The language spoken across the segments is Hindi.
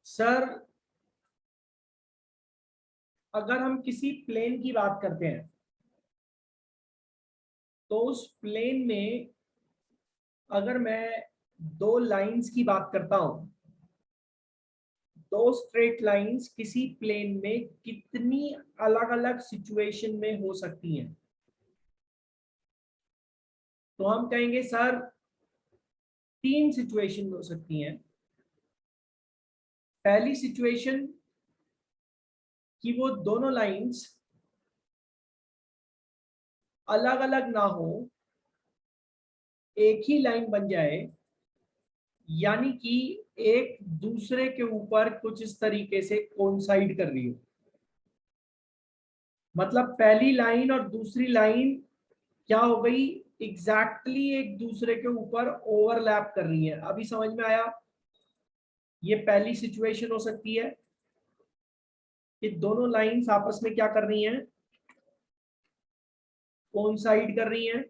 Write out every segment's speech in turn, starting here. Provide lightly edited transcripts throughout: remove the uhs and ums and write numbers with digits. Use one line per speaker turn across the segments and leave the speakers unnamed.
सर अगर हम किसी प्लेन की बात करते हैं तो उस प्लेन में अगर मैं दो लाइंस की बात करता हूं, दो स्ट्रेट लाइंस किसी प्लेन में कितनी अलग अलग सिचुएशन में हो सकती हैं? तो हम कहेंगे सर तीन सिचुएशन में हो सकती हैं। पहली सिचुएशन कि वो दोनों लाइंस अलग अलग ना हो, एक ही लाइन बन जाए, यानी कि एक दूसरे के ऊपर कुछ इस तरीके से कोइंसाइड कर रही हो। मतलब पहली लाइन और दूसरी लाइन क्या हो गई, एग्जैक्टली एक दूसरे के ऊपर ओवरलैप कर रही है। अभी समझ में आया? ये पहली सिचुएशन हो सकती है कि दोनों लाइंस आपस में क्या कर रही हैं, कोइंसाइड कर रही हैं।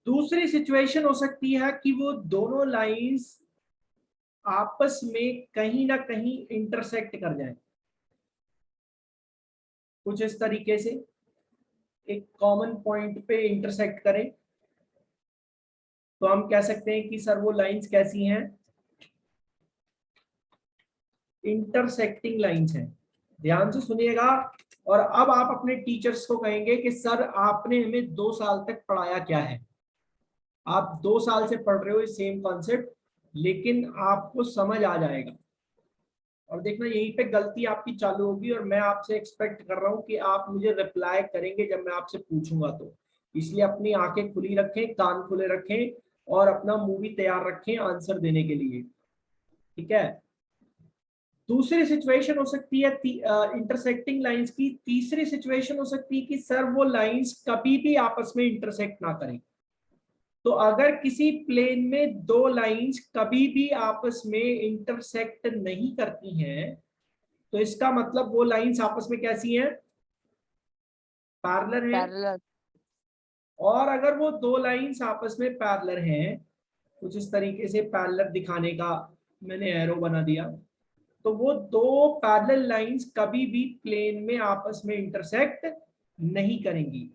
दूसरी सिचुएशन हो सकती है कि वो दोनों लाइंस आपस में कहीं ना कहीं इंटरसेक्ट कर जाएं, कुछ इस तरीके से एक कॉमन पॉइंट पे इंटरसेक्ट करें। तो हम कह सकते हैं कि सर वो लाइंस कैसी हैं, इंटरसेक्टिंग लाइंस हैं। ध्यान से सुनिएगा। और अब आप अपने टीचर्स को कहेंगे कि सर आपने हमें 2 साल तक पढ़ाया क्या है। आप 2 साल से पढ़ रहे हो ये सेम कॉन्सेप्ट, लेकिन आपको समझ आ जाएगा। और देखना यहीं पे गलती आपकी चालू होगी और मैं आपसे एक्सपेक्ट कर रहा हूं कि आप मुझे रिप्लाई करेंगे जब मैं आपसे पूछूंगा। तो इसलिए अपनी आंखें खुली रखें, कान खुले रखें और अपना मुंह भी तैयार रखें आंसर देने के लिए। ठीक है। दूसरी सिचुएशन हो सकती है इंटरसेक्टिंग लाइंस की। तीसरी सिचुएशन हो सकती है कि सर वो लाइंस कभी भी आपस में इंटरसेक्ट ना करें। तो अगर किसी प्लेन में दो लाइंस कभी भी आपस में इंटरसेक्ट नहीं करती हैं, तो इसका मतलब वो लाइंस आपस में कैसी हैं, पैरेलल हैं।
पैरेलल।
और अगर वो दो लाइंस आपस में पैरेलल हैं, कुछ इस तरीके से पैरेलल दिखाने का मैंने एरो बना दिया, तो वो दो पैरेलल लाइंस कभी भी प्लेन में आपस में इंटरसेक्ट नहीं करेंगी।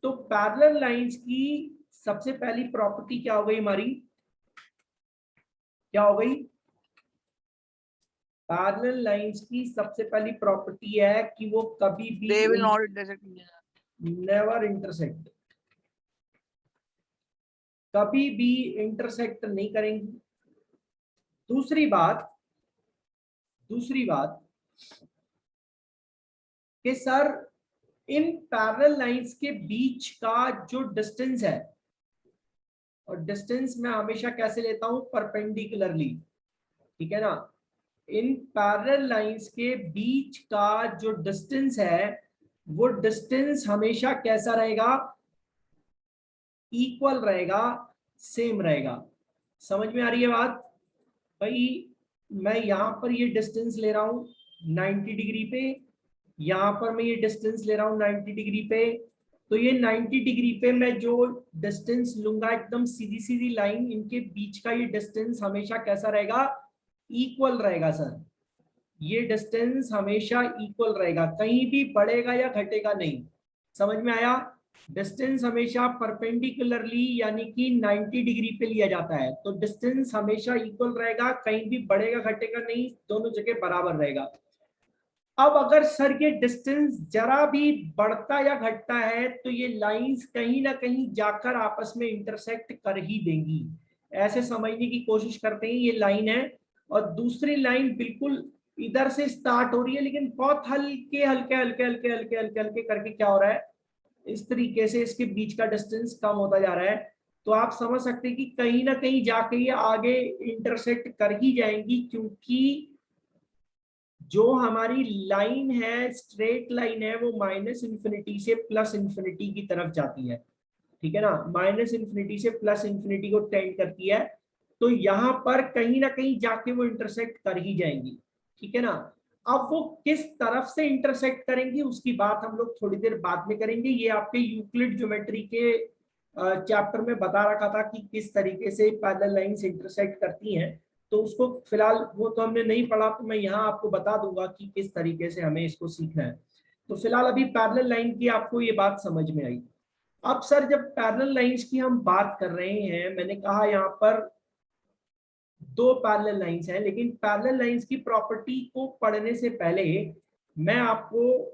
तो पैरेलल लाइंस की सबसे पहली प्रॉपर्टी क्या हो गई हमारी, क्या हो गई? पैरेलल लाइंस की सबसे पहली प्रॉपर्टी है कि वो कभी भी
They will not intersect.
Never intersect, कभी भी इंटरसेक्ट नहीं करेंगी। दूसरी बात कि सर इन पैरेलल लाइंस के बीच का जो डिस्टेंस है, और डिस्टेंस मैं हमेशा कैसे लेता हूं, परपेंडिकुलरली। ठीक है ना। इन पैरेलल लाइंस के बीच का जो डिस्टेंस है, वो डिस्टेंस हमेशा कैसा रहेगा, इक्वल रहेगा, सेम रहेगा। समझ में आ रही है बात? भाई मैं यहां पर ये डिस्टेंस ले रहा हूं 90 डिग्री पे, यहां पर मैं ये डिस्टेंस ले रहा हूं 90 डिग्री पे। तो ये 90 डिग्री पे मैं जो डिस्टेंस लूंगा, एकदम सीधी सीधी लाइन, इनके बीच का ये डिस्टेंस हमेशा कैसा रहेगा, इक्वल रहेगा सर। ये डिस्टेंस हमेशा इक्वल रहेगा, कहीं भी बढ़ेगा या घटेगा नहीं। समझ में आया? डिस्टेंस हमेशा परपेंडिकुलरली यानी कि 90 डिग्री पे लिया जाता है, तो डिस्टेंस हमेशा इक्वल रहेगा, कहीं भी बढ़ेगा घटेगा नहीं, दोनों जगह बराबर रहेगा। अब अगर सर ये डिस्टेंस जरा भी बढ़ता या घटता है, तो ये लाइंस कहीं ना कहीं जाकर आपस में इंटरसेक्ट कर ही देंगी। ऐसे समझने की कोशिश करते हैं, ये लाइन है और दूसरी लाइन बिल्कुल इधर से स्टार्ट हो रही है, लेकिन बहुत हल्के हल्के हल्के हल्के हल्के हल्के हल्के करके क्या हो रहा है, इस तरीके से इसके बीच का डिस्टेंस कम होता जा रहा है। तो आप समझ सकते हैं कि कहीं ना कहीं जाके ये आगे इंटरसेक्ट कर ही जाएंगी, क्योंकि जो हमारी लाइन है, स्ट्रेट लाइन है, वो माइनस इन्फिनिटी से प्लस इन्फिनिटी की तरफ जाती है। ठीक है ना, माइनस इन्फिनिटी से प्लस इन्फिनिटी को टेंड करती है। तो यहां पर कहीं ना कहीं जाके वो इंटरसेक्ट कर ही जाएंगी। ठीक है ना। अब वो किस तरफ से इंटरसेक्ट करेंगी उसकी बात हम लोग थोड़ी देर बाद में करेंगे। ये आपके यूक्लिड ज्योमेट्री के चैप्टर में बता रखा था कि किस तरीके से पैरेलल लाइंस इंटरसेक्ट करती हैं। तो उसको फिलहाल वो तो हमने नहीं पढ़ा, तो मैं यहाँ आपको बता दूंगा कि किस तरीके से हमें इसको सीखना है। तो फिलहाल अभी पैरेलल लाइन की आपको ये बात समझ में आई। अब सर जब पैरेलल लाइंस की हम बात कर रहे हैं, मैंने कहा यहाँ पर दो पैरेलल लाइंस हैं, लेकिन पैरेलल लाइंस की प्रॉपर्टी को पढ़ने से पहले मैं आपको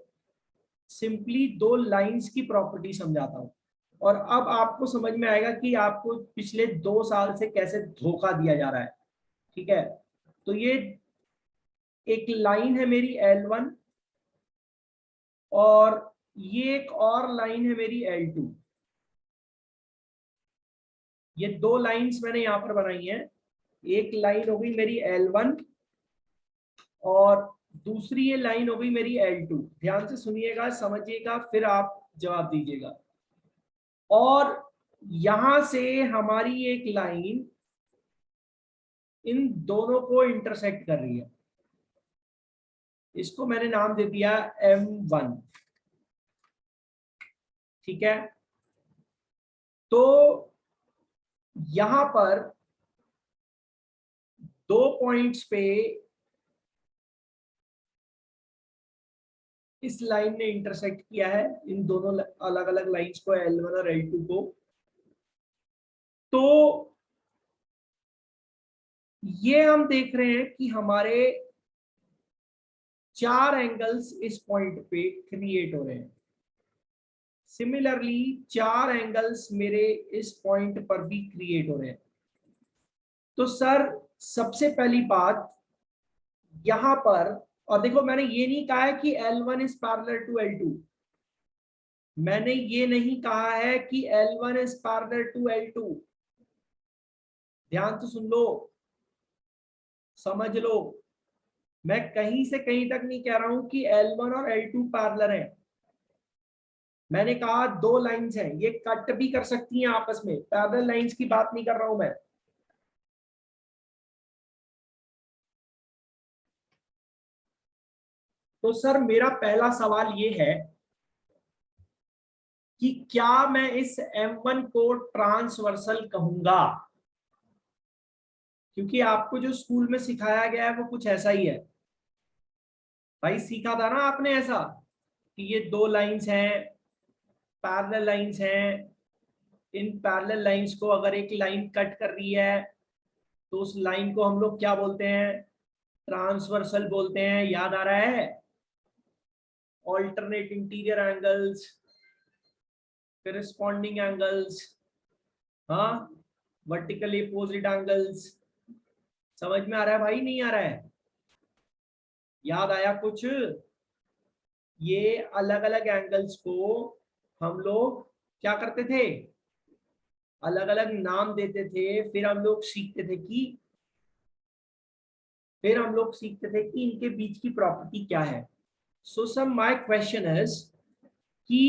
सिंपली दो लाइंस की प्रॉपर्टी समझाता हूं, और अब आपको समझ में आएगा कि आपको पिछले 2 साल से कैसे धोखा दिया जा रहा है। ठीक है, तो ये एक लाइन है मेरी L1, और ये एक और लाइन है मेरी L2। ये दो लाइंस मैंने यहां पर बनाई हैं। एक लाइन हो गई मेरी L1 और दूसरी ये लाइन हो गई मेरी L2। ध्यान से सुनिएगा, समझिएगा, फिर आप जवाब दीजिएगा। और यहां से हमारी एक लाइन इन दोनों को इंटरसेक्ट कर रही है, इसको मैंने नाम दे दिया M1। ठीक है, तो यहां पर दो पॉइंट्स पे इस लाइन ने इंटरसेक्ट किया है, इन दोनों अलग अलग लाइंस को, L1 और L2 को। तो ये हम देख रहे हैं कि हमारे 4 एंगल्स इस पॉइंट पे क्रिएट हो रहे हैं। सिमिलरली 4 एंगल्स मेरे इस पॉइंट पर भी क्रिएट हो रहे हैं। तो सर सबसे पहली बात यहां पर, और देखो मैंने ये नहीं कहा है कि L1 is parallel to L2, मैंने ये नहीं कहा है कि L1 is parallel to L2। ध्यान से सुन लो, समझ लो, मैं कहीं से कहीं तक नहीं कह रहा हूं कि L1 और L2 पैरेलल हैं। मैंने कहा दो लाइंस हैं, ये कट भी कर सकती हैं आपस में, पैरेलल लाइंस की बात नहीं कर रहा हूं मैं। तो सर मेरा पहला सवाल ये है कि क्या मैं इस M1 को ट्रांसवर्सल कहूंगा? क्योंकि आपको जो स्कूल में सिखाया गया है वो कुछ ऐसा ही है। भाई सीखा था ना आपने ऐसा कि ये दो लाइंस हैं, पैरेलल लाइंस हैं, इन पैरेलल लाइंस को अगर एक लाइन कट कर रही है तो उस लाइन को हम लोग क्या बोलते हैं? ट्रांसवर्सल बोलते हैं। याद आ रहा है? Alternate interior angles, corresponding angles, हाँ, वर्टिकली अपोजिट एंगल्स। समझ में आ रहा है भाई, नहीं आ रहा है? याद आया कुछ? ये अलग अलग एंगल्स को हम लोग क्या करते थे? अलग अलग नाम देते थे। फिर हम लोग सीखते थे कि इनके बीच की प्रॉपर्टी क्या है। सो सम माय क्वेश्चन इज कि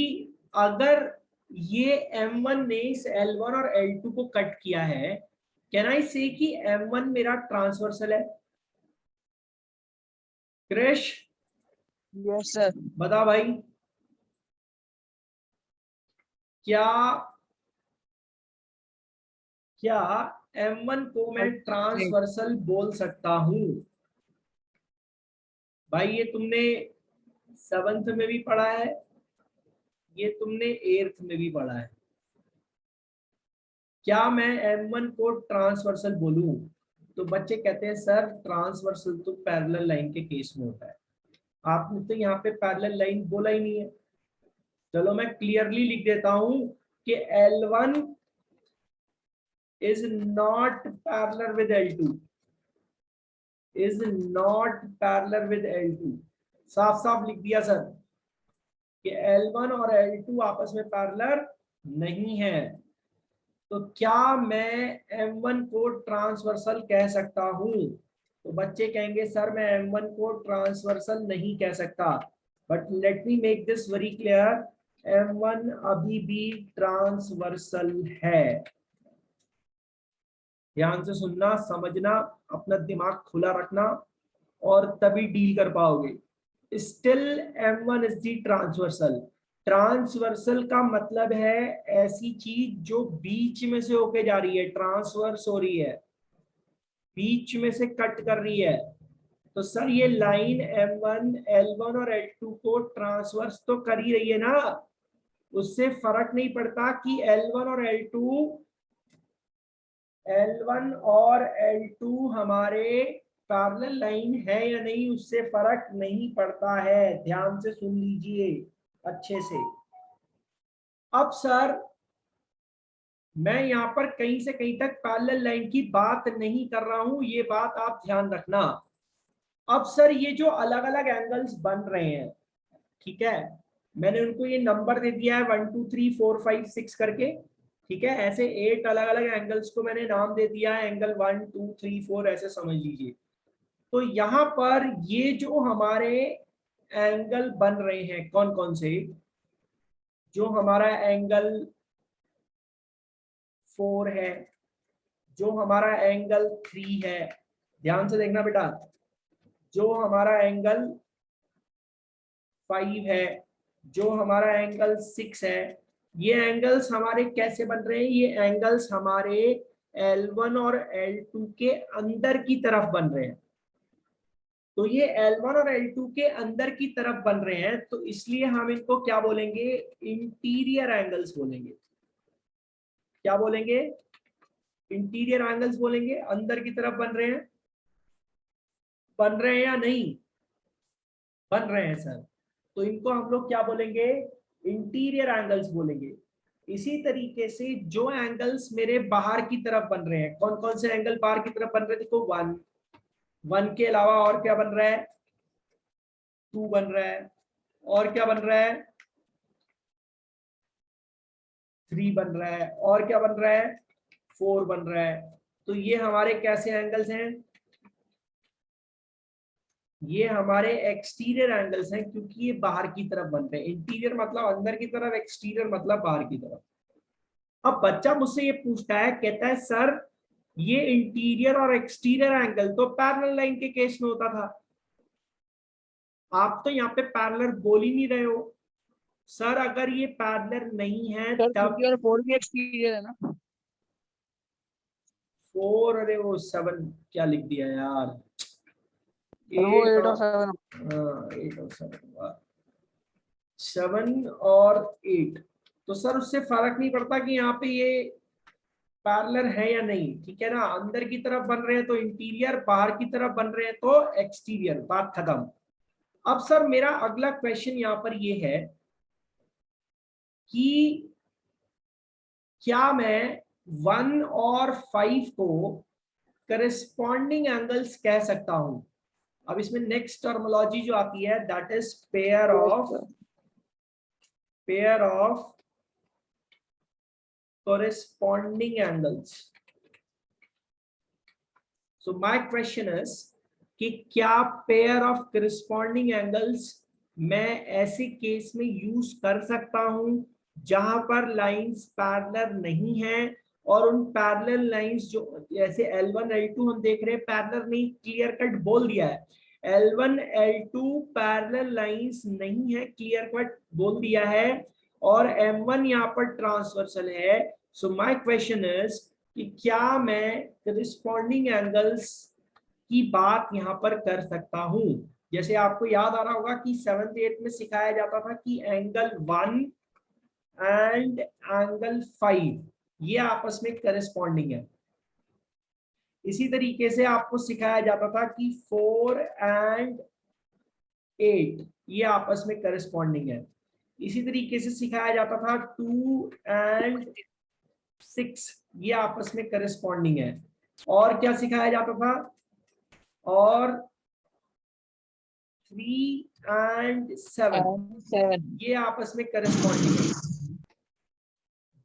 अगर ये M1 ने इस L1 और L2 को कट किया है, कैन आई से कि M1 मेरा ट्रांसवर्सल है? Krish
yes sir.
बता भाई, क्या क्या M1 को मैं ट्रांसवर्सल बोल सकता हूं? भाई ये तुमने 7th में भी पढ़ा है, ये तुमने 8th में भी पढ़ा है। क्या मैं M1 को ट्रांसवर्सल बोलूं? तो बच्चे कहते हैं सर ट्रांसवर्सल तो पैरेलल लाइन के केस में होता है। आपने तो यहाँ पे पैरेलल लाइन बोला ही नहीं है। चलो मैं क्लियरली लिख देता हूं कि L1 is not parallel with L2, is not parallel with L2। साफ साफ लिख दिया सर कि L1 और L2 आपस में पैरेलल नहीं है। तो क्या मैं M1 को ट्रांसवर्सल कह सकता हूं? तो बच्चे कहेंगे सर मैं M1 को ट्रांसवर्सल नहीं कह सकता, but let me make this very clear, M1 अभी भी ट्रांसवर्सल है। ध्यान से सुनना, समझना, अपना दिमाग खुला रखना, और तभी डील कर पाओगे। Still M1 is the transversal. Transversal का मतलब है ऐसी चीज जो बीच में से होके जा रही है, ट्रांसवर्स हो रही है। बीच में से कट कर रही है, तो सर ये लाइन M1 L1 और L2 को ट्रांसवर्स तो कर ही रही है ना, उससे फर्क नहीं पड़ता कि L1 और L2 हमारे पैरेलल लाइन है या नहीं, उससे फर्क नहीं पड़ता है। ध्यान से सुन लीजिए अच्छे से। अब सर मैं यहां पर कहीं से कहीं तक पैरेलल लाइन की बात नहीं कर रहा हूं, ये बात आप ध्यान रखना। अब सर ये जो अलग अलग एंगल्स बन रहे हैं, ठीक है, मैंने उनको ये नंबर दे दिया है 1 2 3 4 5 6 करके, ठीक है, ऐसे 8 अलग अलग एंगल्स को मैंने नाम दे दिया है, एंगल 1 2 3 4 ऐसे समझ लीजिए। तो यहाँ पर ये जो हमारे एंगल बन रहे हैं कौन कौन से, जो हमारा एंगल 4 है, जो हमारा एंगल 3 है, ध्यान से देखना बेटा, जो हमारा एंगल 5 है, जो हमारा एंगल 6 है, ये एंगल्स हमारे कैसे बन रहे हैं, ये एंगल्स हमारे L1 और L2 के अंदर की तरफ बन रहे हैं। तो ये L1 और L2 के अंदर की तरफ बन रहे हैं, तो इसलिए हम इनको क्या बोलेंगे, इंटीरियर एंगल्स बोलेंगे। क्या बोलेंगे, इंटीरियर एंगल्स बोलेंगे। अंदर की तरफ बन रहे हैं या नहीं, बन रहे हैं सर, तो इनको हम लोग क्या बोलेंगे, इंटीरियर एंगल्स बोलेंगे। इसी तरीके से जो एंगल्स मेरे बाहर की तरफ बन रहे हैं, कौन कौन से एंगल बाहर की तरफ बन रहे हैं, देखो 1 के अलावा और क्या बन रहा है, 2 बन रहा है, और क्या बन रहा है, 3 बन रहा है, और क्या बन रहा है, 4 बन रहा है। तो ये हमारे कैसे एंगल्स हैं, ये हमारे एक्सटीरियर एंगल्स हैं, क्योंकि ये बाहर की तरफ बन रहे हैं। इंटीरियर मतलब अंदर की तरफ, एक्सटीरियर मतलब बाहर की तरफ। अब बच्चा मुझसे ये पूछता है, कहता है सर ये इंटीरियर और एक्सटीरियर एंगल तो पैरेलल लाइन के केस में होता था, आप तो यहाँ पे पैरेलल बोल ही नहीं रहे हो। सर अगर ये पैरेलल नहीं है
सर
तब
3 और 4 भी एक्सटीरियर है ना?
4, अरे वो 7 क्या लिख दिया यार,
और वो
8
8 और
और
7।
हाँ 8 और 7, 7 और 8, तो सर उससे फर्क नहीं पड़ता कि यहाँ पे ये पैरेलल है या नहीं, ठीक है ना। अंदर की तरफ बन रहे हैं तो इंटीरियर, बाहर की तरफ बन रहे हैं तो एक्सटीरियर, बात खत्म। अब सर मेरा अगला क्वेश्चन यहाँ पर ये है कि क्या मैं 1 और 5 को करस्पॉन्डिंग एंगल्स कह सकता हूं। अब इसमें नेक्स्ट टर्मिनोलॉजी जो आती है that is pair of corresponding angles. So my question is कि क्या पेयर ऑफ करस्पॉन्डिंग एंगल्स मैं ऐसे केस में यूज कर सकता हूं जहां पर लाइंस पैरेलल नहीं है, और उन पैरेलल लाइंस जो जैसे L1 L2 हम देख रहे हैं पैरेलल नहीं, क्लियर कट बोल दिया है, L1 L2 पैरेलल लाइंस नहीं है, क्लियर कट बोल दिया है, और M1 यहाँ पर ट्रांसवर्सल है। सो माय क्वेश्चन इज कि क्या मैं करस्पॉन्डिंग एंगल्स की बात यहां पर कर सकता हूं। जैसे आपको याद आ रहा होगा कि 7th 8th में सिखाया जाता था कि एंगल 1 एंड एंगल 5 ये आपस में करस्पॉन्डिंग है। इसी तरीके से आपको सिखाया जाता था कि 4 एंड 8 ये आपस में करस्पॉन्डिंग है। इसी तरीके से सिखाया जाता था 2 एंड 6 ये आपस में करस्पॉन्डिंग है। और क्या सिखाया जाता था, और 3 एंड 7 ये आपस में करस्पॉन्डिंग है।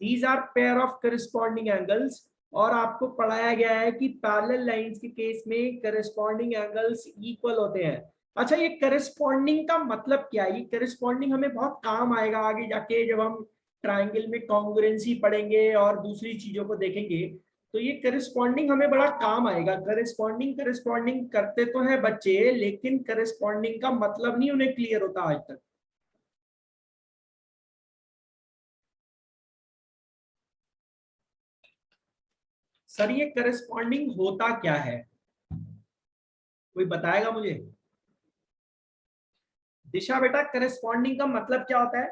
These are pair of corresponding angles. और आपको पढ़ाया गया है कि पैरेलल लाइंस के केस में करस्पॉन्डिंग एंगल्स इक्वल होते हैं। अच्छा ये करस्पॉन्डिंग का मतलब क्या है, ये करस्पॉन्डिंग हमें बहुत काम आएगा आगे जाके जब हम ट्राइंगल में कॉन्ग्रुएंसी पढ़ेंगे और दूसरी चीजों को देखेंगे, तो ये करस्पॉन्डिंग हमें बड़ा काम आएगा। करस्पॉन्डिंग करस्पॉन्डिंग करते तो है बच्चे, लेकिन करस्पॉन्डिंग का मतलब नहीं उन्हें क्लियर होता आज तक। सर ये करस्पॉन्डिंग होता क्या है, कोई बताएगा मुझे? दिशा बेटा करस्पॉन्डिंग का मतलब क्या होता है?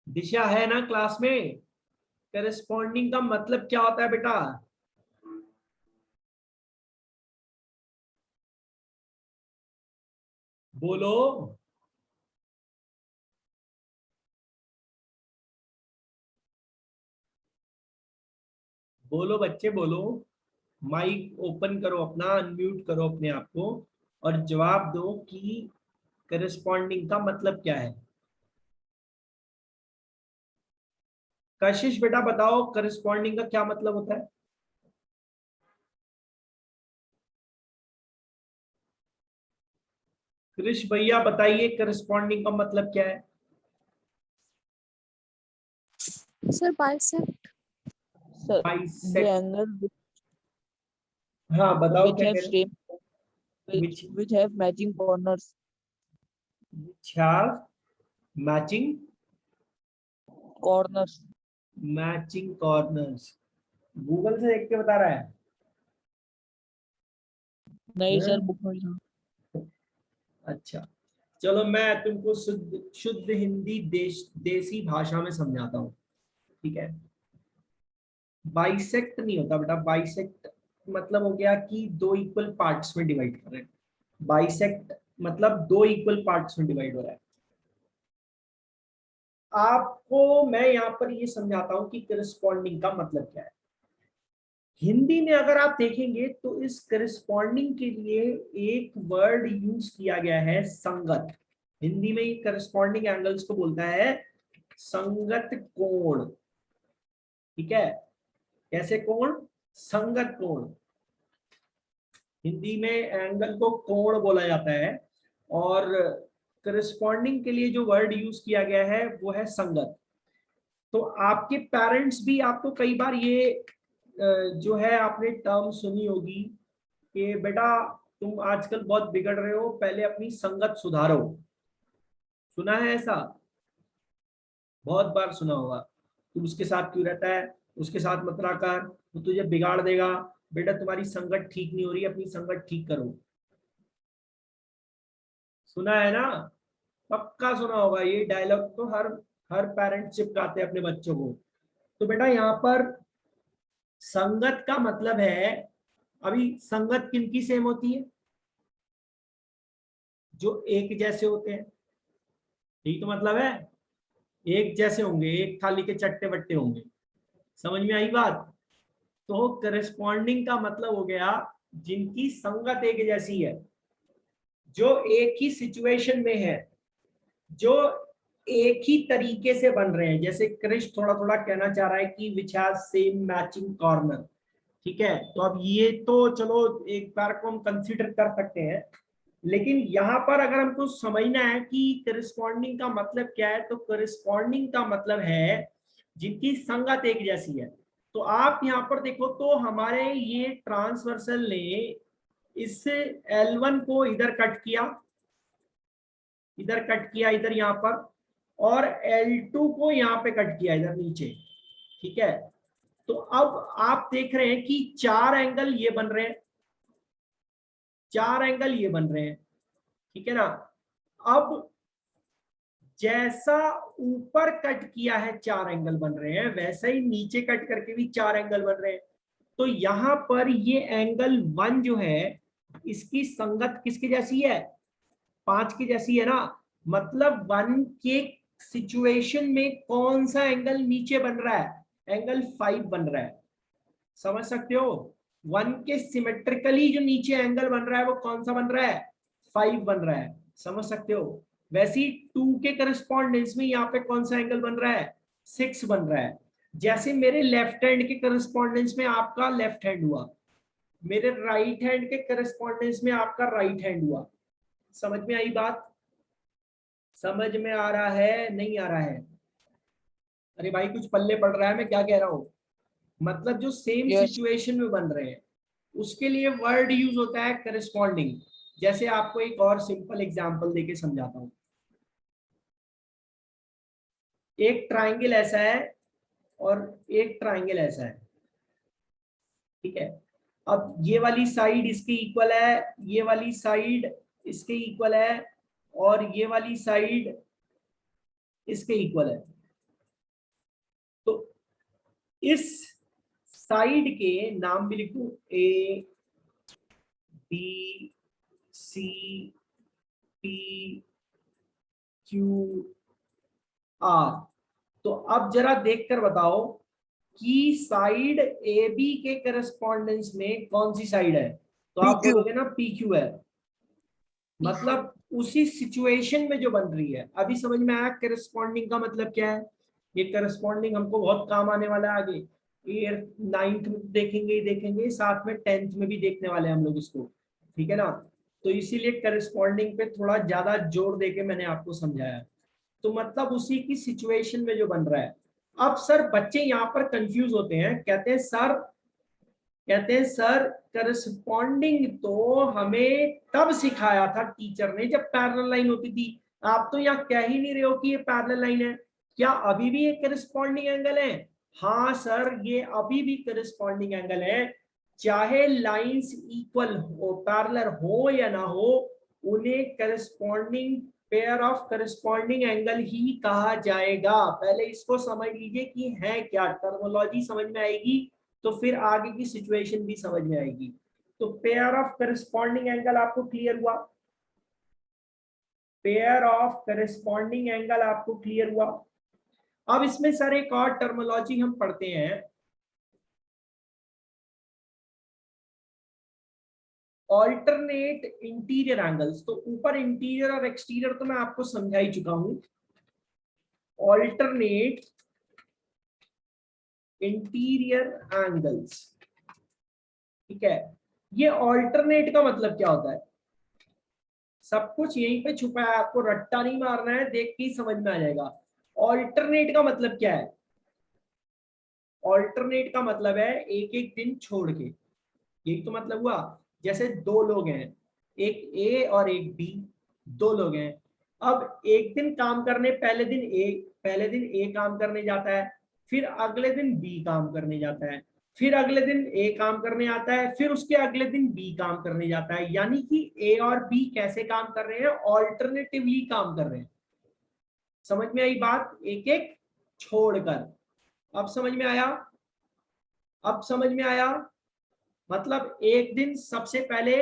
दिशा है ना क्लास में? करस्पॉन्डिंग का मतलब क्या होता है बेटा? बोलो। बोलो बच्चे बोलो। माइक ओपन करो अपना, अनम्यूट करो अपने आप को और जवाब दो कि करस्पॉन्डिंग का मतलब क्या है। कशिश बेटा बताओ करस्पॉन्डिंग का क्या मतलब होता है? कृष भैया बताइए करस्पॉन्डिंग का मतलब क्या है?
Sir, bisect.
Sir, the
bisect.
angle
हाँ बताओ
which
क्या
have
कह रहे
same
हो?
which have matching corners.
Matching
Corners.
Matching corners. Google से देख के बता रहा है?
नहीं
हैं?
सर बुक में था।
अच्छा चलो मैं तुमको शुद्ध शुद्ध हिंदी देसी भाषा में समझाता हूँ। ठीक है। बाइसेक्ट नहीं होता बेटा। बाइसेक्ट मतलब हो गया कि दो इक्वल पार्ट्स में डिवाइड कर रहे हैं। बाइसेक्ट मतलब दो इक्वल पार्ट्स में डिवाइड हो रहा है। आपको मैं यहाँ पर ये समझाता हूँ कि करस्पॉन्डिंग का मतलब क्या है। हिंदी में अगर आप देखेंगे तो इस करस्पॉन्डिंग के लिए एक वर्ड यूज किया गया है, संगत। हिंदी में करस्पॉन्डिंग एंगल्स को बोलता है संगत कोण। ठीक है। कैसे कोण? संगत कोण। हिंदी में एंगल को कोण बोला जाता है और करस्पॉन्डिंग के लिए जो वर्ड यूज किया गया है वो है संगत। तो आपके पेरेंट्स भी आपको कई बार ये जो है आपने टर्म सुनी होगी कि बेटा तुम आजकल बहुत बिगड़ रहे हो, पहले अपनी संगत सुधारो। सुना है ऐसा? बहुत बार सुना होगा। तू उसके साथ क्यों रहता है, उसके साथ मत रहा कर, वो तुझे बिगाड़ देगा। बेटा तुम्हारी संगत ठीक नहीं हो रही, अपनी संगत ठीक करो। सुना है ना? पक्का सुना होगा ये डायलॉग तो हर हर पेरेंट चिपकाते हैं अपने बच्चों को। तो बेटा यहाँ पर संगत का मतलब है, अभी संगत किनकी सेम होती है? जो एक जैसे होते हैं। यही तो मतलब है। एक जैसे होंगे, एक थाली के चट्टे बट्टे होंगे। समझ में आई बात? तो करस्पॉन्डिंग का मतलब हो गया जिनकी संगत एक जैसी है, जो एक ही सिचुएशन में है, जो एक ही तरीके से बन रहे हैं। जैसे क्रिश थोड़ा थोड़ा कहना चाह रहा है कि which has same matching corner. ठीक है। तो अब ये तो चलो एक बार को हम कंसीडर कर सकते हैं, लेकिन यहां पर अगर हमको समझना है कि करस्पॉन्डिंग का मतलब क्या है, तो करस्पॉन्डिंग का मतलब है जिनकी संगत एक जैसी है। तो आप यहां पर देखो तो हमारे ये ट्रांसवर्सल ने इस L1 को इधर कट किया, इधर कट किया, इधर यहां पर, और L2 को यहां पे कट किया इधर नीचे। ठीक है। तो अब आप देख रहे हैं कि चार एंगल ये बन रहे हैं, चार एंगल ये बन रहे हैं। ठीक है ना? अब जैसा ऊपर कट किया है चार एंगल बन रहे हैं, वैसा ही नीचे कट करके भी चार एंगल बन रहे हैं। तो यहां पर ये एंगल 1 जो है इसकी संगत किसकी जैसी है? 5 की जैसी है ना। मतलब 1 के सिचुएशन में कौन सा एंगल नीचे बन रहा है? एंगल 5 बन रहा है। समझ सकते हो? 1 के सिमेट्रिकली जो नीचे एंगल बन रहा है वो कौन सा बन रहा है? 5 बन रहा है। समझ सकते हो? वैसे ही 2 के करस्पॉन्डेंस में यहाँ पे कौन सा एंगल बन रहा है? 6 बन रहा है। जैसे मेरे लेफ्ट हैंड के करस्पॉन्डेंस में आपका लेफ्ट हैंड हुआ, मेरे राइट हैंड के करस्पॉन्डेंस में आपका राइट हैंड हुआ। समझ में आई बात? समझ में आ रहा है नहीं आ रहा है? अरे भाई कुछ पल्ले पड़ रहा है मैं क्या कह रहा हूँ? मतलब जो सेम
Yes.
सिचुएशन में बन रहे हैं उसके लिए वर्ड यूज होता है करस्पॉन्डिंग। जैसे आपको एक और सिंपल एग्जांपल देके समझाता हूँ। एक ट्राइंगल ऐसा है और एक ट्राइंगल ऐसा है। ठीक है। अब ये वाली साइड इसके इक्वल है, ये वाली साइड इसके इक्वल है, और ये वाली साइड इसके इक्वल है। तो इस साइड के नाम भी लिख दूं, A B C P Q R. तो अब जरा देखकर बताओ कि साइड ए बी के करस्पॉन्डेंस में कौन सी साइड है? तो आप
PQ।
बोलोगे ना पी क्यू है। मतलब उसी सिचुएशन में जो बन रही है। अभी समझ में आया करस्पॉन्डिंग का मतलब क्या है? ये करस्पॉन्डिंग हमको बहुत काम आने वाला है आगे। ये 9th में देखेंगे ही देखेंगे, साथ में 10th में भी देखने वाले हैं हम लोग इसको, ठीक है ना। तो इसीलिए करस्पॉन्डिंग पे थोड़ा ज्यादा जोर देके मैंने आपको समझाया। तो मतलब उसी की सिचुएशन में जो बन रहा है। अब सर बच्चे यहाँ पर कंफ्यूज होते हैं, कहते हैं सर करस्पॉन्डिंग तो हमें तब सिखाया था टीचर ने जब पैरेलल लाइन होती थी। आप तो यहाँ कह ही नहीं रहे हो कि ये पैरेलल लाइन है। क्या अभी भी एक करस्पॉन्डिंग एंगल है? हाँ सर, ये अभी भी करस्पॉन्डिंग एंगल है। चाहे लाइंस इक्वल हो, पैरेलल हो या ना हो, उन्हें corresponding pair of corresponding angle ही कहा जाएगा। पहले इसको समझ लीजिए कि है क्या, टर्मिनोलॉजी समझ में आएगी तो फिर आगे की सिचुएशन भी समझ में आएगी। तो पेयर ऑफ करस्पॉन्डिंग एंगल आपको क्लियर हुआ? पेयर ऑफ करस्पॉन्डिंग एंगल आपको क्लियर हुआ? अब इसमें सर एक और टर्मिनोलॉजी हम पढ़ते हैं, ऑल्टरनेट इंटीरियर एंगल्स। तो ऊपर इंटीरियर और एक्सटीरियर तो मैं आपको समझा ही चुका हूं। ऑल्टरनेट इंटीरियर एंगल्स, ठीक है। ये ऑल्टरनेट का मतलब क्या होता है? सब कुछ यहीं पे छुपा है, आपको रट्टा नहीं मारना है, देख के ही समझ में आ जाएगा। ऑल्टरनेट का मतलब क्या है? ऑल्टरनेट का मतलब है एक एक दिन छोड़ के। यही तो मतलब हुआ। जैसे दो लोग हैं, एक ए और एक बी, दो लोग हैं। अब एक दिन काम करने, पहले दिन ए काम करने जाता है, फिर अगले दिन बी काम करने जाता है, फिर अगले दिन ए काम करने आता है, फिर उसके अगले दिन बी काम करने जाता है। यानी कि ए और बी कैसे काम कर रहे हैं? ऑल्टरनेटिवली काम कर रहे हैं। समझ में आई बात? एक एक छोड़कर। अब समझ में आया? अब समझ में आया? मतलब एक दिन सबसे पहले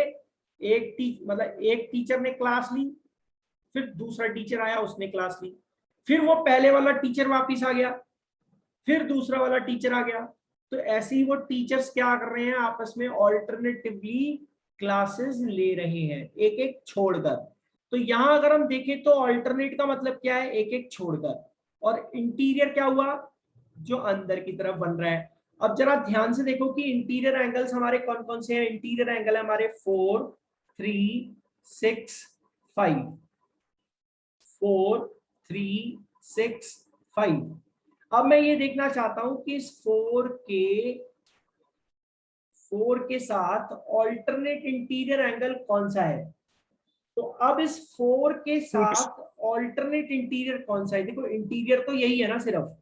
एक टीचर ने क्लास ली, फिर दूसरा टीचर आया, उसने क्लास ली, फिर वो पहले वाला टीचर वापिस आ गया, फिर दूसरा वाला टीचर आ गया। तो ऐसे ही वो टीचर्स क्या कर रहे हैं? आपस में ऑल्टरनेटिवली क्लासेस ले रहे हैं, एक एक छोड़कर। तो यहां अगर हम देखें तो ऑल्टरनेट का मतलब क्या है? एक एक छोड़कर। और इंटीरियर क्या हुआ? जो अंदर की तरफ बन रहा है। अब जरा ध्यान से देखो कि इंटीरियर एंगल्स हमारे कौन कौन से हैं। इंटीरियर एंगल है हमारे 4, 3, 6, 5। 4, 3, 6, 5। अब मैं ये देखना चाहता हूं कि इस 4 के साथ ऑल्टरनेट इंटीरियर एंगल कौन सा है। तो अब इस 4 के साथ ऑल्टरनेट इंटीरियर कौन सा है? देखो इंटीरियर तो यही है ना, सिर्फ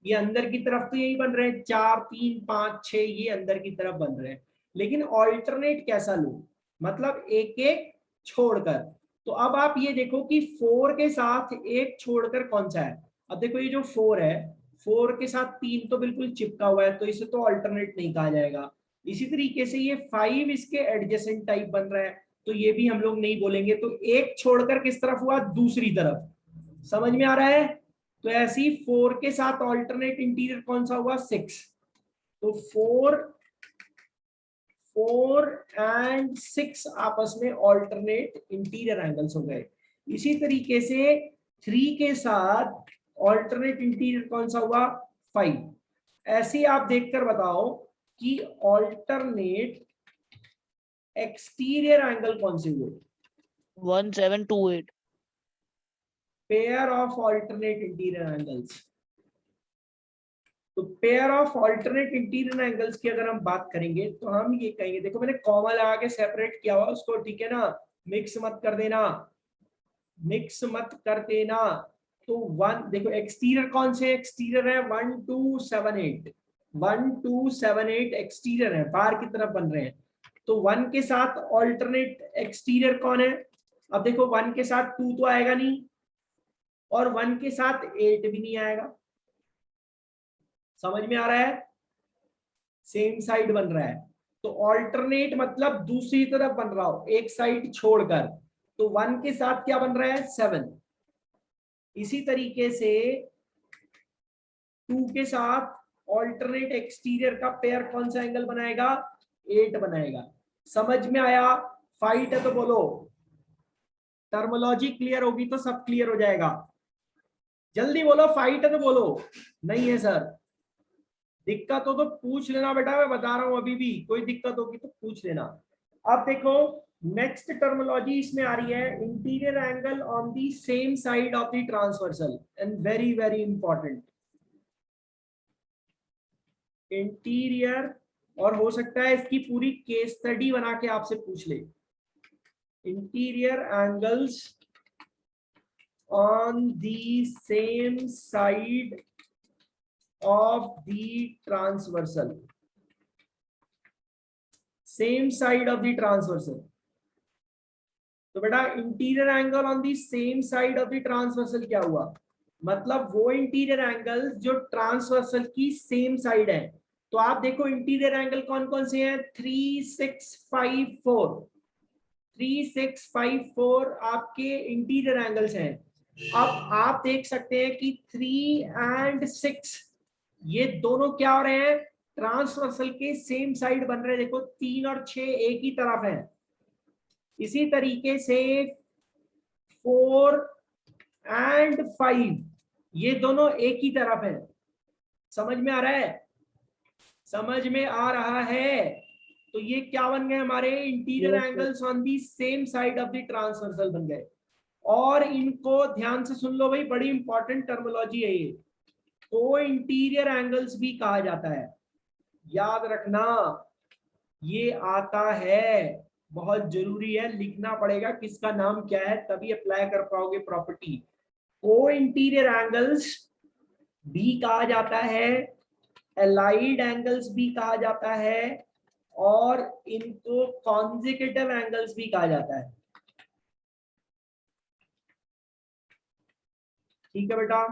ये अंदर की तरफ तो यही बन रहे हैं, 4, 3, 5, 6 ये अंदर की तरफ बन रहे हैं। लेकिन ऑल्टरनेट कैसा लूं? मतलब एक एक छोड़कर। तो अब आप ये देखो कि 4 के साथ एक छोड़कर कौन सा है। अब देखो ये जो 4 है, 4 के साथ 3 तो बिल्कुल चिपका हुआ है, तो इसे तो ऑल्टरनेट नहीं कहा जाएगा। इसी तरीके से ये 5 इसके एडजेसेंट टाइप बन रहा है, तो ये भी हम लोग नहीं बोलेंगे। तो एक छोड़कर किस तरफ हुआ? दूसरी तरफ। समझ में आ रहा है? तो ऐसे ही 4 के साथ ऑल्टरनेट इंटीरियर कौन सा हुआ? 6। तो 4 एंड 6 आपस में ऑल्टरनेट इंटीरियर एंगल्स हो गए। इसी तरीके से 3 के साथ ऑल्टरनेट इंटीरियर कौन सा हुआ? 5। ऐसे ही आप देखकर बताओ कि ऑल्टरनेट एक्सटीरियर एंगल कौन से हुए?
1728।
Pair of alternate interior angles. तो pair of alternate interior angles की अगर हम बात करेंगे तो हम ये कहेंगे, देखो मैंने कॉमा लगा के सेपरेट किया हुआ उसको, ठीक है ना, मिक्स मत कर देना, मिक्स मत कर देना। तो 1 देखो एक्सटीरियर कौन से? एक्सटीरियर है 1, 2, 7, 8। 1278 एक्सटीरियर है, बाहर की तरफ बन रहे हैं, तो 1 के साथ ऑल्टरनेट एक्सटीरियर कौन है? अब देखो 1 के साथ 2 तो आएगा नहीं, और 1 के साथ 8 भी नहीं आएगा। समझ में आ रहा है? सेम साइड बन रहा है, तो ऑल्टरनेट मतलब दूसरी तरफ बन रहा हो, एक साइड छोड़कर, तो 1 के साथ क्या बन रहा है? 7। इसी तरीके से 2 के साथ ऑल्टरनेट एक्सटीरियर का पेयर कौन सा एंगल बनाएगा? 8 बनाएगा। समझ में आया? फाइट है तो बोलो, टर्मोलॉजी क्लियर होगी तो सब क्लियर हो जाएगा। जल्दी बोलो, फाइट है तो बोलो। नहीं है सर, दिक्कत हो तो पूछ लेना बेटा, मैं बता रहा हूं अभी भी, कोई दिक्कत होगी तो पूछ लेना। अब देखो नेक्स्ट टर्मोलॉजी इसमें आ रही है, interior angle on the same side of the transversal, and very very important. Interior, और हो सकता है इसकी पूरी केस स्टडी बना के आपसे पूछ ले। Interior angles on the same side of the transversal, same side of the transversal. तो बेटा interior angle on the same side of the transversal क्या हुआ? मतलब वो इंटीरियर एंगल जो ट्रांसवर्सल की सेम साइड है। तो आप देखो इंटीरियर एंगल कौन कौन से हैं? 3654, 3654 आपके इंटीरियर एंगल्स हैं। अब आप देख सकते हैं कि 3 and 6 ये दोनों क्या हो रहे हैं? ट्रांसवर्सल के सेम साइड बन रहे हैं। देखो 3 और 6 एक ही तरफ है। इसी तरीके से 4 and 5 ये दोनों एक ही तरफ है। समझ में आ रहा है? समझ में आ रहा है? तो ये क्या बन गए हमारे? Interior angles on the same side of the transversal बन गए। और इनको ध्यान से सुन लो भाई, बड़ी इंपॉर्टेंट टर्मिनोलॉजी है ये। को इंटीरियर एंगल्स भी कहा जाता है, याद रखना, ये आता है, बहुत जरूरी है, लिखना पड़ेगा किसका नाम क्या है, तभी अप्लाई कर पाओगे प्रॉपर्टी। को इंटीरियर एंगल्स भी कहा जाता है, एलाइड एंगल्स भी कहा जाता है, और इनको कॉन्जिक्यूटिव एंगल्स भी कहा जाता है। ठीक है बेटा,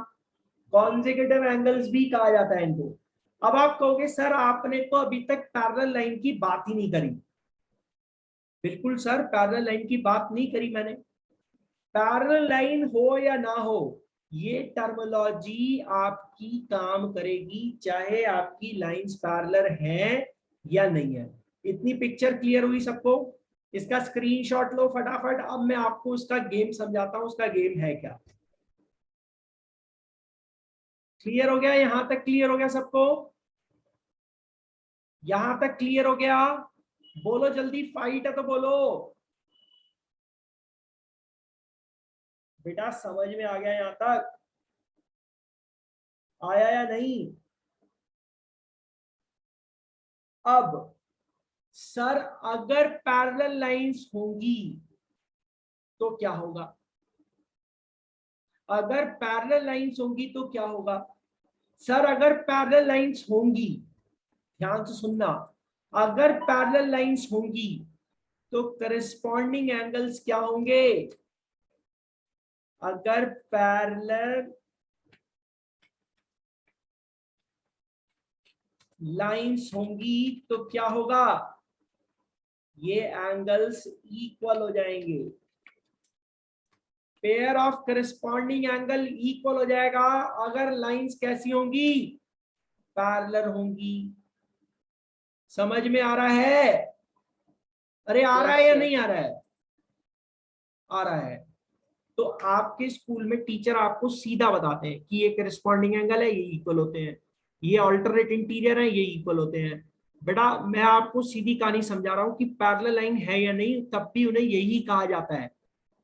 कॉन्जिक्यूटिव एंगल्स भी कहा जाता है इनको। अब आप कहोगे सर आपने तो अभी तक पैरेलल लाइन की बात ही नहीं करी। बिल्कुल सर, पैरेलल लाइन की बात नहीं करी मैंने। पैरेलल लाइन हो या ना हो, ये टर्मिनोलॉजी आपकी काम करेगी, चाहे आपकी लाइंस पैरेलल हैं या नहीं है। इतनी पिक्चर क्लियर हुई सबको? इसका स्क्रीनशॉट लो फटाफट। अब मैं आपको उसका गेम समझाता हूं, उसका गेम है क्या। क्लियर हो गया? यहां तक क्लियर हो गया सबको? यहां तक क्लियर हो गया? बोलो जल्दी, फाइट है तो बोलो। बेटा समझ में आ गया यहां तक? आया या नहीं? अब सर अगर पैरेलल लाइंस होंगी तो क्या होगा? अगर पैरेलल लाइंस होंगी तो क्या होगा? सर अगर पैरेलल लाइंस होंगी, ध्यान से सुनना, अगर पैरेलल लाइंस होंगी तो करस्पॉन्डिंग एंगल्स क्या होंगे? अगर पैरेलल लाइंस होंगी तो क्या होगा? ये एंगल्स इक्वल हो जाएंगे। Pair of corresponding angle equal हो जाएगा अगर लाइंस कैसी होंगी? पैरेलल होंगी। समझ में आ रहा है? अरे आ रहा है या नहीं आ रहा है? आ रहा है। तो आपके स्कूल में टीचर आपको सीधा बताते हैं कि ये करस्पॉन्डिंग एंगल है, ये इक्वल होते हैं, ये अल्टरनेट इंटीरियर है, ये इक्वल होते हैं। बेटा मैं आपको सीधी कहानी समझा रहा हूँ कि पैरेलल लाइन है या नहीं, तब भी उन्हें यही कहा जाता है।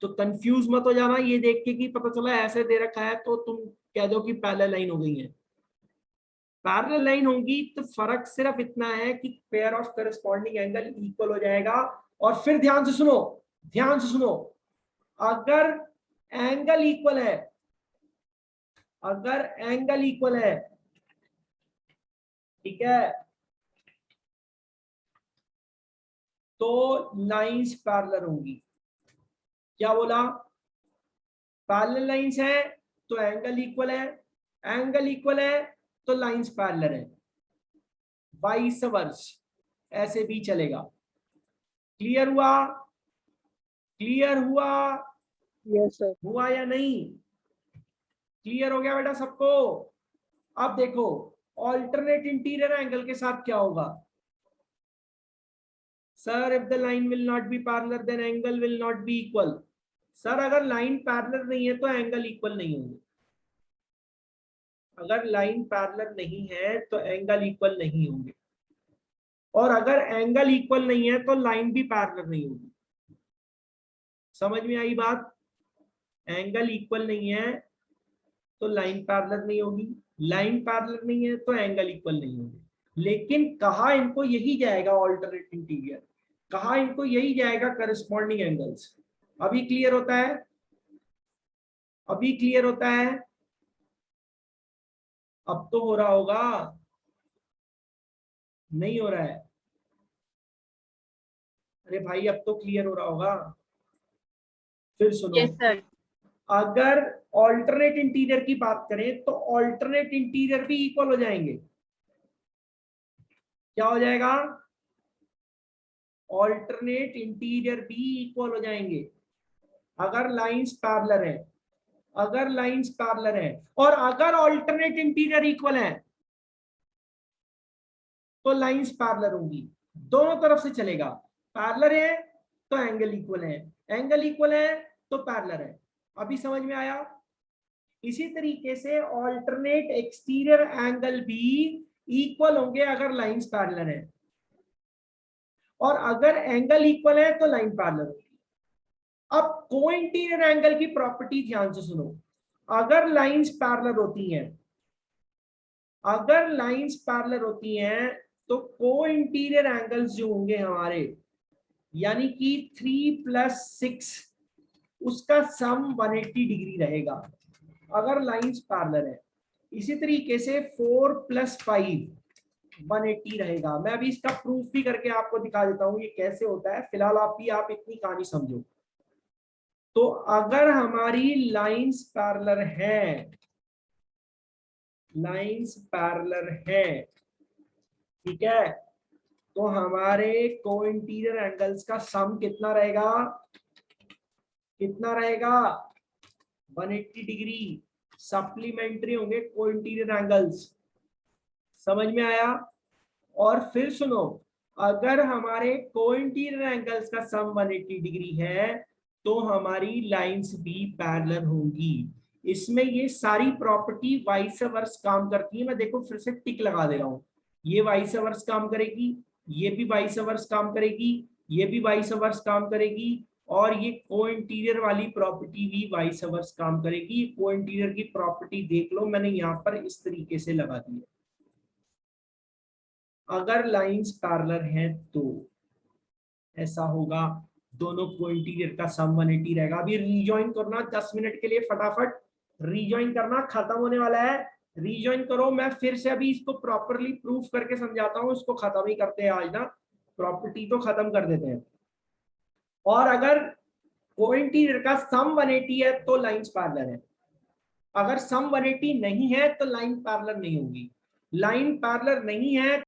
तो कंफ्यूज मत हो जाना ये देख के कि पता चला ऐसे दे रखा है तो तुम कह दो कि पैरेलल लाइन हो गई है। पैरेलल लाइन होंगी तो फर्क सिर्फ इतना है कि pair of corresponding angle equal हो जाएगा। और फिर ध्यान से सुनो, ध्यान से सुनो, अगर एंगल इक्वल है, अगर एंगल इक्वल है ठीक है, तो लाइंस पैरेलल होंगी। क्या बोला? पैरेलल लाइंस है तो एंगल इक्वल है, एंगल इक्वल है तो लाइंस पैरेलल है, वाइस वर्स ऐसे भी चलेगा। क्लियर हुआ? क्लियर हुआ?
Yes, sir.
हुआ या नहीं? क्लियर हो गया बेटा सबको? अब देखो ऑल्टरनेट इंटीरियर एंगल के साथ क्या होगा। Sir if the line will not be parallel then angle will not be equal. Sir अगर लाइन पैरेलल नहीं है तो एंगल इक्वल नहीं होंगे। अगर लाइन पैरेलल नहीं है तो एंगल इक्वल नहीं होंगे, और अगर एंगल इक्वल नहीं है तो लाइन भी पैरेलल नहीं होगी। समझ में आई बात? एंगल इक्वल नहीं है तो लाइन पैरेलल नहीं होगी, लाइन पैरेलल नहीं है तो एंगल इक्वल नहीं होगी। लेकिन कहा इनको यही जाएगा ऑल्टरनेट इंटीरियर, कहा इनको यही जाएगा करस्पॉन्डिंग एंगल्स। अभी क्लियर होता है? अभी क्लियर होता है? अब तो हो रहा होगा, नहीं हो रहा है? अरे भाई अब तो क्लियर हो रहा होगा। फिर सुनो,
यस सर।
अगर ऑल्टरनेट इंटीरियर की बात करें तो ऑल्टरनेट इंटीरियर भी इक्वल हो जाएंगे। क्या हो जाएगा? ऑल्टरनेट इंटीरियर भी इक्वल हो जाएंगे अगर लाइंस पैरेलल है, अगर लाइंस पैरेलल है। और अगर ऑल्टरनेट इंटीरियर इक्वल है तो लाइंस पैरेलल होंगी, दोनों तरफ से चलेगा। पैरेलल है तो एंगल इक्वल है, एंगल इक्वल है तो पैरेलल है। अभी समझ में आया? इसी तरीके से ऑल्टरनेट एक्सटीरियर एंगल भी इक्वल होंगे अगर लाइंस पैरेलल है, और अगर एंगल इक्वल है तो लाइन पैरेलल होगी। अब को इंटीरियर एंगल की प्रॉपर्टी ध्यान से सुनो। अगर लाइंस पैरेलल होती हैं, अगर लाइंस पैरेलल होती हैं तो को इंटीरियर एंगल्स जो होंगे हमारे, यानी कि 3 + 6 उसका सम 180 डिग्री रहेगा अगर लाइंस पैरेलल है। इसी तरीके से 4 + 5 180 रहेगा। मैं अभी इसका प्रूफ भी करके आपको दिखा देता हूं ये कैसे होता है। फिलहाल आप इतनी कहानी समझो। तो अगर हमारी लाइंस पैरेलल है, लाइंस पैरेलल है, ठीक है, तो हमारे को इंटीरियर एंगल्स का सम कितना रहेगा? कितना रहेगा? 180 डिग्री सप्लीमेंट्री होंगे को इंटीरियर एंगल्स। समझ में आया? और फिर सुनो, अगर हमारे को इंटीरियर एंगल्स का सम 180 डिग्री है तो हमारी लाइंस भी पैरेलल होंगी। इसमें ये सारी प्रॉपर्टी वाइस वर्स काम करती है। मैं देखो फिर से टिक लगा दे रहा हूं, ये वाइस वर्स काम करेगी, ये भी वाइस वर्स काम करेगी, ये भी वाइस वर्स काम करेगी, और ये को इंटीरियर वाली प्रॉपर्टी भी वाइस वर्स काम करेगी। को इंटीरियर की प्रॉपर्टी देख लो, मैंने यहाँ पर इस तरीके से लगा दी है। अगर लाइंस पैरेलल हैं तो ऐसा होगा, दोनों को इंटीरियर का सम 180 रहेगा। अभी रीजॉइन करना 10 मिनट के लिए, फटाफट रीजॉइन करना, खत्म होने वाला है। रीजॉइन करो। मैं फिर से अभी इसको प्रॉपरली प्रूफ करके समझाता हूं। इसको खत्म ही करते हैं आज ना, प्रॉपर्टी तो खत्म कर देते हैं। और अगर को इंटीरियर का सम 180 है तो लाइंस पैरेलल है, अगर सम 180 नहीं है तो लाइन पैरेलल नहीं होगी। लाइन पैरेलल नहीं है